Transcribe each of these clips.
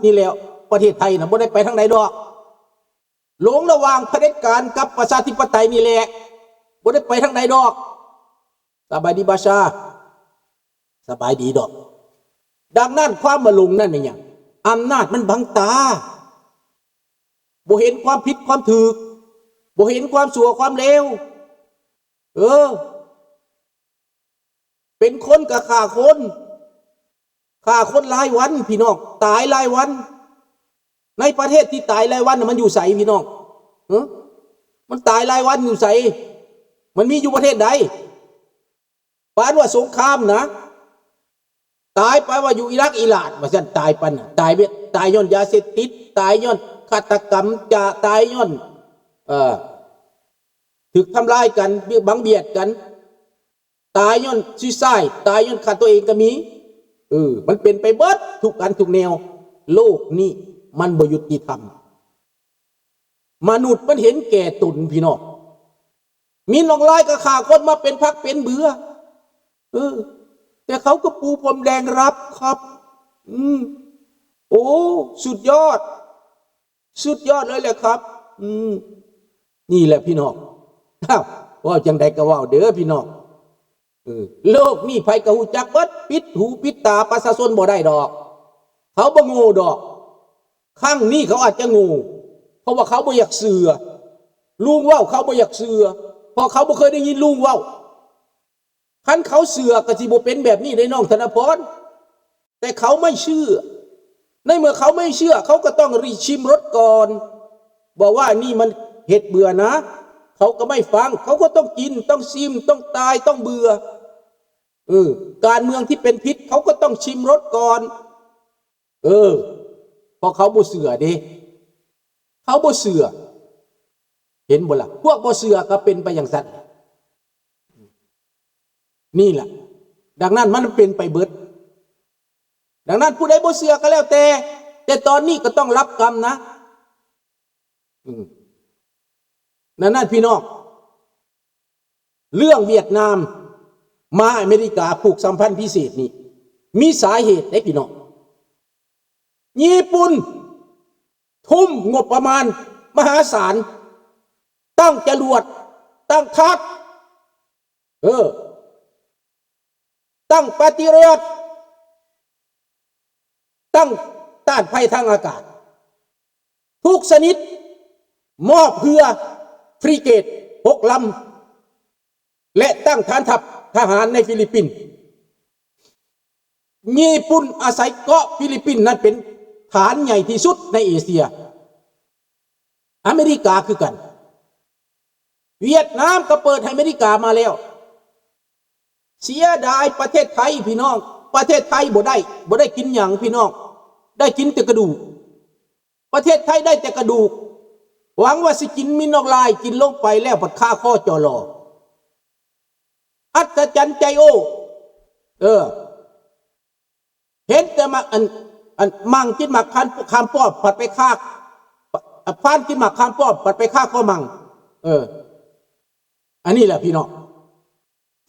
นี่แล้วประเทศไทยนะบ่ได้ไปทางใดดอกหลงระหว่างเผด็จการกับประชาธิปไตยนี่แหละบ่ได้ไปทางใดดอกสบายดีบาชาสบายดีดอกดังนั้นความมาลงนั่นเป็นหยังอำนาจมันบังตาบ่เห็นความผิดความถูกบ่เห็นความชั่วความเลวเป็นคนกับฆ่าคนรายวันพี่น้องตายรายวันในประเทศที่ตายรายวันมันอยู่ไสพี่น้องมันตายรายวันอยู่ไสมันมีอยู่ประเทศใดปานว่าสงครามนะตายไปว่าอยู่อิรักอิหร่านว่าซั่นตายปันตายย้อนยาเสพติดตายย้อนฆาตกรรมจะตายย้อนถูกทำลายกันบังเบียดกันตายย้อนซุยไซด์ตายย้อนฆ่าตัวเองก็มีมันเป็นไปเบิดทุกอันทุกแนวโลกนี้มันบ่ยุติธรรมมนุษย์มันเห็นแก่ตนพี่น้องมีน้องลายก็ฆ่าคนมาเป็นพักเป็นเบื่อแต่เขาก็ปูพรมแดงรับครับโอ้สุดยอดเลยแหละครับนี่แหละพี่น้องว่าจังใดก็ว่าเด้อพี่น้องโลกนี่ไผก็ฮู้จักเบิดปิดหูปิดตาประชาชนบ่ได้ดอกเขาบ่โง่ดอกครั้งนี้เขาอาจจะโง่เพราะว่าเขาบ่อยากเชื่อลุงเว้าเขาบ่อยากเชื่อเพราะเขาบ่เคยได้ยินลุงเว้าคันเขาเชื่อก็สิบ่เป็นแบบนี้ได้น้องธนพรแต่เขาไม่เชื่อในเมื่อเขาไม่เชื่อเขาก็ต้องรีชิมรสก่อนบอกว่านี่มันเห็ดเบื่อนะเขาก็ไม่ฟังเขาก็ต้องกินต้องชิมต้องตายต้องเบื่อการเมืองที่เป็นพิษเขาก็ต้องชิมรสก่อนพอเขาบ่เชื่อเด้เขาบ่เชื่อเห็นบ่ล่ะพวกบ่เชื่อก็เป็นไปอย่างนั้นนี่แหละดังนั้นมันเป็นไปเบิดดังนั้นผู้ใดบ่เชื่อก็แล้วแต่ตอนนี้ก็ต้องรับกรรมนะนั่นพี่น้องเรื่องเวียดนามมาอเมริกาผูกสัมพันธ์พิเศษนี่มีสาเหตุได้พี่น้องญี่ปุ่นทุ่มงบประมาณมหาศาลตั้งจรวดตั้งทัพตั้งปฏิรูปตั้งต้านภัยทางอากาศทุกชนิดมอบเรือฟริเกต6 ลำและตั้งฐานทัพทหารในฟิลิปปินส์ญี่ปุ่นอาศัยเกาะฟิลิปปินส์นั้นเป็นฐานใหญ่ที่สุดในเอเชียอเมริกาคือกันเวียดนามก็เปิดให้อเมริกามาแล้วเสียดายประเทศไทยพี่น้องประเทศไทยบ่ได้กินหยังพี่น้องได้กินแต่กระดูกประเทศไทยได้แต่กระดูกหวังว่าสิกินมินออกลายกินลงไปแล้วปัดค่าข้อจอรออัศจรรย์ใจโอ้เห็นแต่มามังกินหมักคามป้อมปัดไปฆ่าพานกินหมักคามป้อมปัดไปฆ่าข้อมังอันนี้แหละพี่น้อง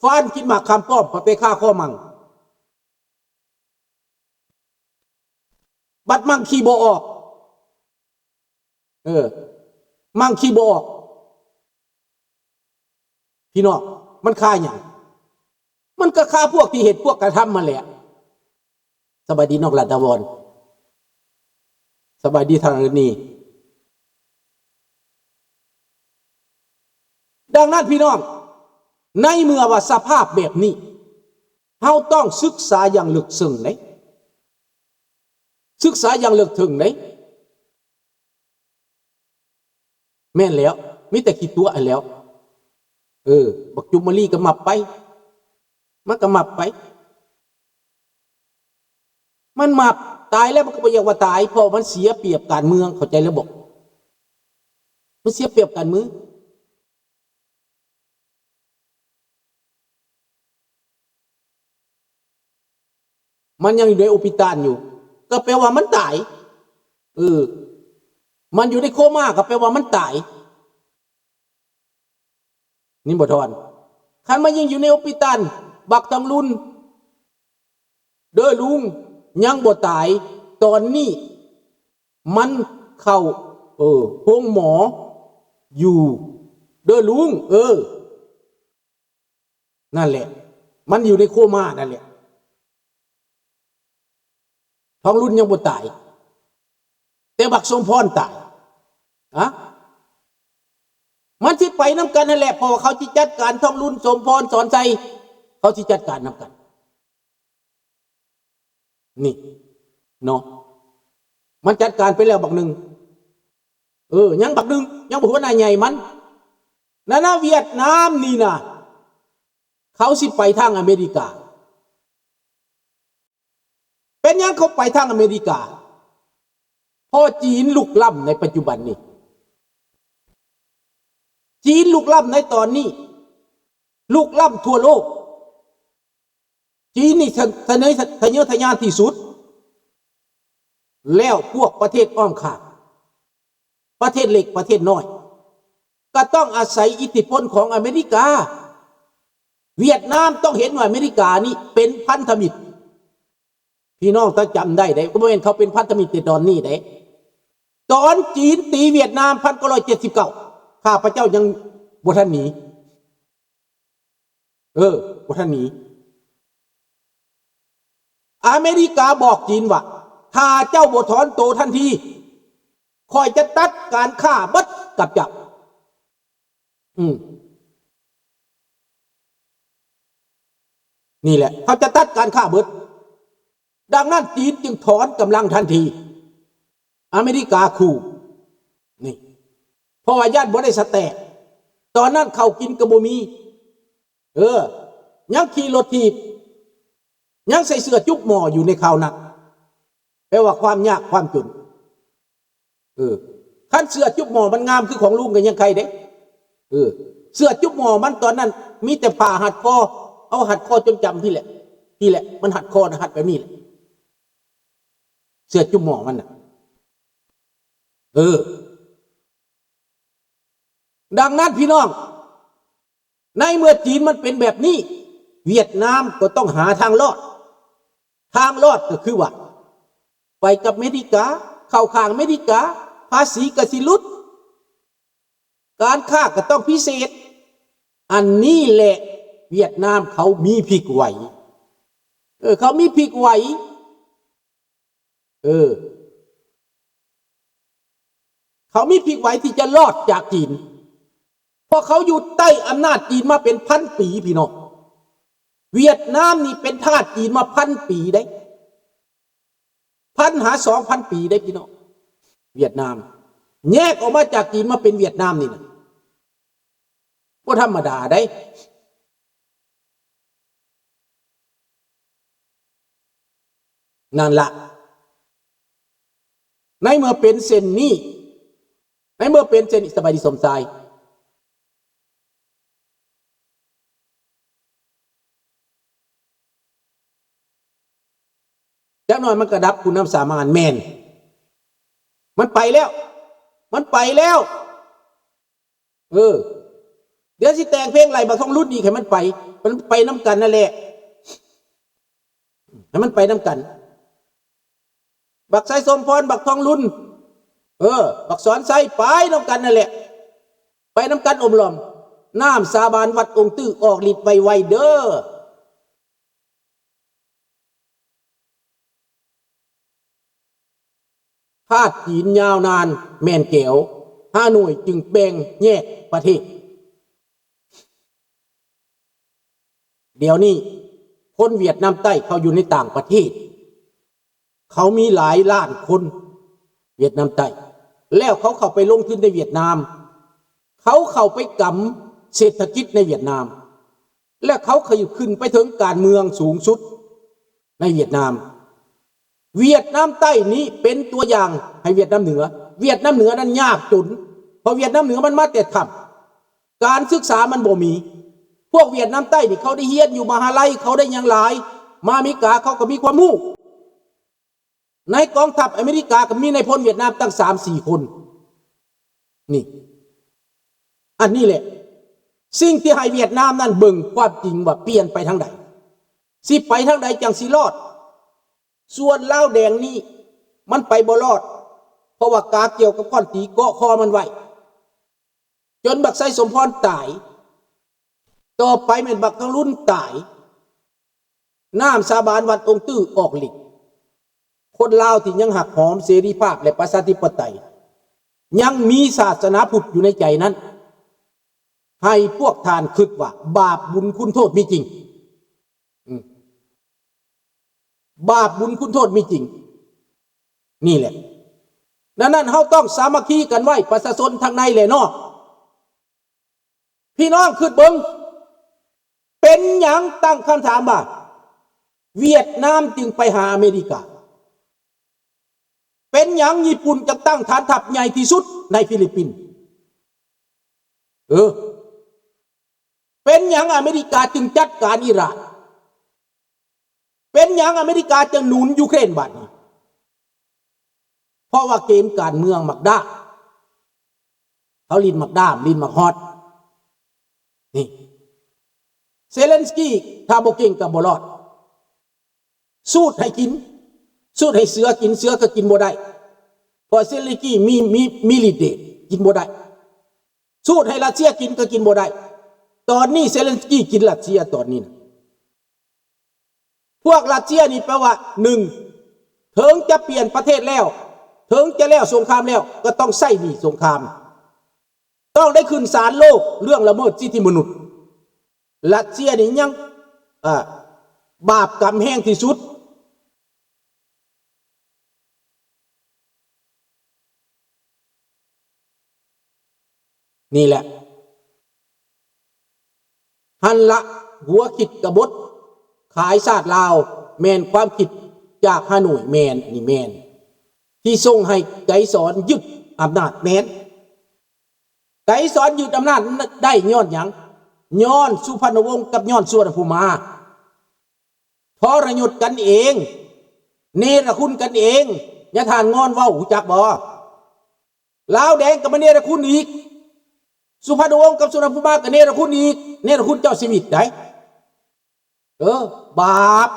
ฟานกินหมากคำป้อมไปฆ่าข้อมังบัดมังคีโบออกมังคีโบออกพี่น้องมันฆ่าอย่างมันก็ฆ่าพวกที่เหตุพวกกระทำมาแหละสบายดีนอกหลัดดาวอนสบายดีทางนี้ดังนั้นพี่น้องในเมื่อว่าสภาพแบบนี้เราต้องศึกษาอย่างลึกซึ้งเลยศึกษาอย่างลึกถึงเลยแม่นแล้วมีแต่คิดตัวแล้วบักจุมมารีก็มับไปมันก็มับไปมันมับตายแล้วมันก็บ่อยากว่าตายเพราะมันเสียเปรียบการเมืองเข้าใจแล้วบอกมันเสียเปรียบการเมืองมันยังอยู่ในโอปิตานอยู่ก็แปลว่ามันตายมันอยู่ในโคม่าก็แปลว่ามันตายนี่บ่ทอนคันมายิงอยู่ในโอปิตานบักตำลุนเด้อลุงยังบ่ตายตอนนี้ มันเข้าห้องหมออยู่เด้อลุงนั่นแหละมันอยู่ในโคม่านั่นแหละทองรุ่นยังบ่ตายแต่บักสมพรตายมันที่ไปน้ำกันนั่นแหละพอเขาที่จัดการทองรุ่นสมพรสอนใจเขาที่จัดการน้ำกันนี่เนาะมันจัดการไปแล้วบักหนึ่งยังบักหนึ่งยังบอกว่านายใหญ่มันนะเวียดนามนี่นะเขาสิไปทางอเมริกาเป็นยังเขาไปทางอเมริกาพอจีนลุกล้ำในปัจจุบันนี้จีนลุกล้ำในตอนนี้ลุกล้ำทั่วโลกจีนนี่ทะเยอทะยานที่สุดแล้วพวกประเทศอ้อมข้างประเทศเล็กประเทศน้อยก็ต้องอาศัยอิทธิพลของอเมริกาเวียดนามต้องเห็นว่าอเมริกานี่เป็นพันธมิตรพี่น้องต้องจำได้ก็ไม่เห็นเขาเป็นพันธมิตรตอนนี้ตอนจีนตีเวียดนาม1979ข้าพเจ้ายังบ่ทันหนีบ่ทันหนีอเมริกาบอกจีนว่าถ้าเจ้าบ่ถอนตัวทันทีคอยจะตัดการฆ่าบัดกับเจ้านี่แหละเขาจะตัดการฆ่าเบิดดังนั้นจีนจึงถอนกำลังทันทีอเมริกาขู่นี่เพราะว่าญาติบ่ได้สแตกตอนนั้นเขากินกระบมียังขี่รถถีบยังใส่เสื้อจุ๊บหมออยู่ในข่าวนั้นแปลว่าความยากความจนขั้นเสื้อจุ๊บหมอมันงามคือของลุงกันยังใครเสื้อจุ๊บหมอมันตอนนั้นมีแต่ผ่าหัดคอเอาหัดคอจนจำที่แหละมันหัดคอนะหัดแบบนี้แหละเสื้อจุ๊บหมอมันดังนั้นพี่น้องในเมื่อจีนมันเป็นแบบนี้เวียดนามก็ต้องหาทางรอดก็คือว่าไปกับอเมริกาเข้าข้างอเมริกาภาษีกสิลุดการค้าก็ต้องพิเศษอันนี้แหละเวียดนามเขามีพริกไหวเขามีพริกไหวเขามีพริกไหวที่จะรอดจากจีนเพราะเขาอยู่ใต้อำนาจจีนมาเป็นพันปีพี่น้องเวียดนามนี่เป็นทาสจีนมา1,000 ปีได้1,000-2,000 ปีได้พี่น้องเวียดนามแยกออกมาจากจีนมาเป็นเวียดนามนี่นะก็ธรรมดาได้นั่นละในเมื่อเป็นเส้นนี้สบายดีสมใจจักหน่อยมันกระดับคุณน้ำสามานแมนมันไปแล้วเดี๋ยวสิแต่งเพลงไหลบักทองรุ่นอีกให้มันไปน้ำกันนั่นแหละให้มันไปน้ำกันบักไซสมพรบักทองรุ่นบักสอนไซไปน้ำกันนั่นแหละไปน้ำกันอมลอมน้ำสาบานวัดองค์ตื้อออกฤทธิ์ไวๆเด้อทาสจีนยาวนานแม่นแก้ว5 หน่วยจึงแบ่งแยกประเทศเดี๋ยวนี้คนเวียดนามใต้เขาอยู่ในต่างประเทศเขามีหลายล้านคนเวียดนามใต้แล้วเขาเข้าไปลงทุนในเวียดนามเขาเข้าไปกำเศรษฐกิจในเวียดนามและเขาขยับขึ้นไปถึงการเมืองสูงสุดในเวียดนามใต้นี้เป็นตัวอย่างให้เวียดนามเหนือนั้นยากจนเพราะเวียดนามเหนือมันมาแต่ถ้ำการศึกษามันบ่มีพวกเวียดนามใต้นี่เขาได้เรียนอยู่มหาลัยเขาได้ยังหลายมาอเมริกาเขาก็มีความรู้ในกองทัพอเมริกาก็มีนายพลเวียดนามตั้ง 3-4 คนนี่อันนี้แหละสิ่งที่ให้เวียดนามนั้นเบิ่งความจริงว่าเปลี่ยนไปทางใดสิไปทางใดจังสิรอดส่วนลาวแดงนี่มันไปบ่รอดเพ ราะว่ากาเกี่ยวกับก้อนตีเกาะคอมันไว้จนบักไซสมพรตายต่อไปแม่นบักทั้งรุ่นตายน้ำสาบานวัดองค์ตื้อออกหลิกคนลาวที่ยังหักหอมเสรีภาพและประชาธิปไตยยังมีศาสนาพุทธอยู่ในใจนั้นให้พวกทานคิดว่าบาปบุญคุณโทษมีจริงบาปบุญคุณโทษมีจริงนี่แหละดังนั้นเราต้องสามัคคีกันไว้ประชาชนทางในและนอกพี่น้องคิดเบิ่งเป็นหยังตั้งคำถามว่าเวียดนามจึงไปหาอเมริกาเป็นหยังญี่ปุ่นจะตั้งฐานทัพใหญ่ที่สุดในฟิลิปปินส์เป็นหยังอเมริกาจึงจัดการอิหร่านเป็นหยังอเมริกาจึงหนุนยูเครนบัดนี้เพราะว่าเกมการเมืองมักด้าเขาลินมักด้ามลินมักฮอตนี่เซเลนสกี้ถ้าบ่เก่งก็บ่รอดสูตรให้กินสูตรให้เสือกินเสือก็กินบ่ได้เพราะเซเลนสกี้มีฤทธิ์เดชกินบ่ได้สูตรให้รัสเซียกินก็กินบ่ได้ตอนนี้เซเลนสกี้กินรัสเซียตอนนี้นะพวกรัสเซียนี่แปลว่าหนึ่งถึงจะเปลี่ยนประเทศแล้วถึงจะแล้วสงครามแล้วก็ต้องใส่หนี้สงครามต้องได้ขึ้นศาลโลกเรื่องละเมิดสิทธิมนุษย์รัสเซียนี่ยังบาปกรรมแห้งที่สุดนี่แหละหันละหัวคิดกบฏขายชาติลาวแมนความคิดจากฮานอยแมนนี่แมนที่ส่งให้ไกรสอนยึดอำนาจแมนไกรสอนยึดอำนาจได้ย้อนหยังย้อนสุพรรณวงศ์กับย้อนสุวรรณภูมิทรยศกันเองเนรคุณกันเองอย่าทานงอนว่าหูจักบ่ลาวแดงกับเนรคุณอีกสุพรรณวงศ์กับสุวรรณภูมิกับเนรคุณอีกเนรคุณเจ้าชีวิตได้บาป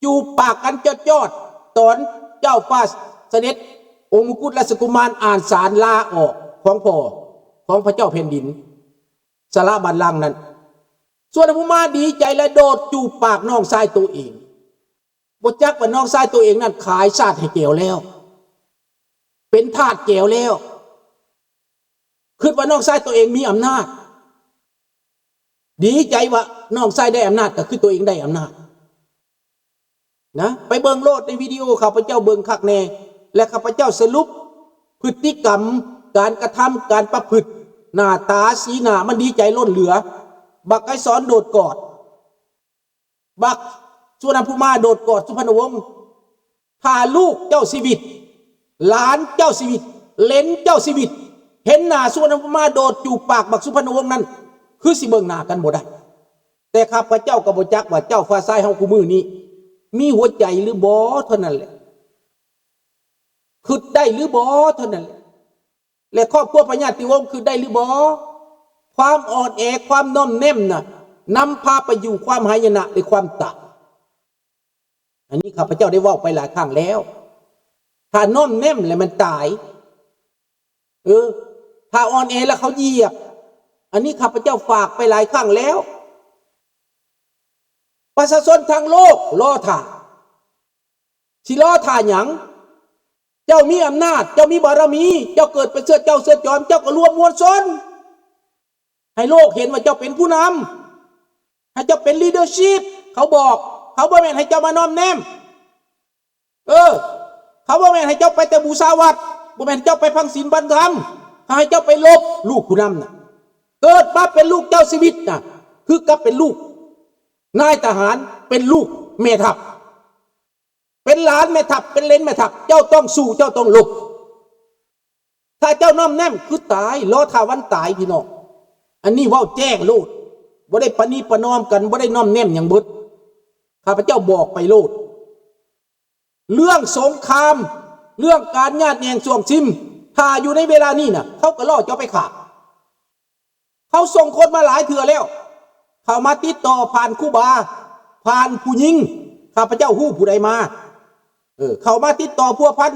จูบปากกันจอดตอนเจ้าฟ้าเสด็จองค์มกุฎราชกุมารอ่านสารลาออกของพ่อของพระเจ้าแผ่นดินสละบัลลังก์นั้นส่วนภูมิดีใจและโดดจูบปากน้องชายตัวเองบ่จักว่าน้องชายตัวเองนั้นขายชาติให้แก้วแล้วเป็นทาสแก้วแล้วคิดว่าน้องชายตัวเองมีอำนาจดีใจว่าน้องชายได้อำนาจก็คือตัวเองได้อำนาจนะไปเบิ่งโลดในวิดีโอข้าพเจ้าเบิ่งคักแน่และข้าพเจ้าสรุปพฤติกรรมการกระทำการประพฤติหน้าตาสีหน้ามันดีใจล้นเหลือบักไกรสอนโดดกอดบักสุวรรณภูมิโดดกอดสุพรรณวงศ์พาลูกเจ้าชีวิตหลานเจ้าชีวิตเลนเจ้าชีวิตเห็นหน้าสุวรรณภูมิโดดจูบปากบักสุพรรณวงศ์นั้นคือสิเบิ่งหน้ากันบ่ได้แต่ข้าพเจ้าก็บ่จักว่าเจ้าฟ้าทรายเฮาคู่มือนี้มีหัวใจหรือบ่เท่านั้นแหละคือได้หรือบ่เท่านั้นแหละและครอบครัวพญาติวงศ์คือได้หรือบ่ความอ่อนแอความน้อมแนมน่ะนำพาไปอยู่ความหายนะหรือความตายอันนี้ข้าพเจ้าได้ว่าไปหลายครั้งแล้วถ้าน้อมแนมแล้วมันตายถ้าอ่อนแอแล้วเขาเหยียบอันนี้ข้าพเจ้าฝากไปหลายครั้งแล้วประชาชนทางโลกรอท่าสิรอท่าหยังเจ้ามีอำนาจเจ้ามีบารมีเจ้าเกิดเป็นเสื้อเจ้าเสื้อจอมเจ้าก็รวมมวลชนให้โลกเห็นว่าเจ้าเป็นผู้นำให้เจ้าเป็นลีดเดอร์ชิพเขาบอกเขาบ่แม่นให้เจ้ามาน้อมแนมเขาบ่แม่นให้เจ้าไปแต่บูชาวัดบ่แม่นเจ้าไปพังศีลบันธรรมให้เจ้าไปลบลูกผู้นำน่ะเกิดมาเป็นลูกเจ้าชีวิตน่ะคือกับเป็นลูกนายทหารเป็นลูกแม่ทัพเป็นหลานแม่ทัพเป็นเลนแม่ทัพเจ้าต้องสู้เจ้าต้องลบถ้าเจ้าน้อมแนมคือตายรอท่าวันตายพี่น้องอันนี้ว่าแจ้งโลดบ่ได้ปณีประนอมกันบ่ได้น้อมแนมอย่างเบิดข้าพเจ้าบอกไปโลดเรื่องสงครามเรื่องการญาติแยงส่วงชิมถ้าอยู่ในเวลานี้น่ะเขาก็ล่อเจ้าไปขาเขาส่งคนมาหลายเถื่อแล้วเขามาติดต่อผ่านคู่บาผ่านผู้หญิงข้าพเจ้าฮู้ผู้ใดมาเขามาติดต่อพัวพัน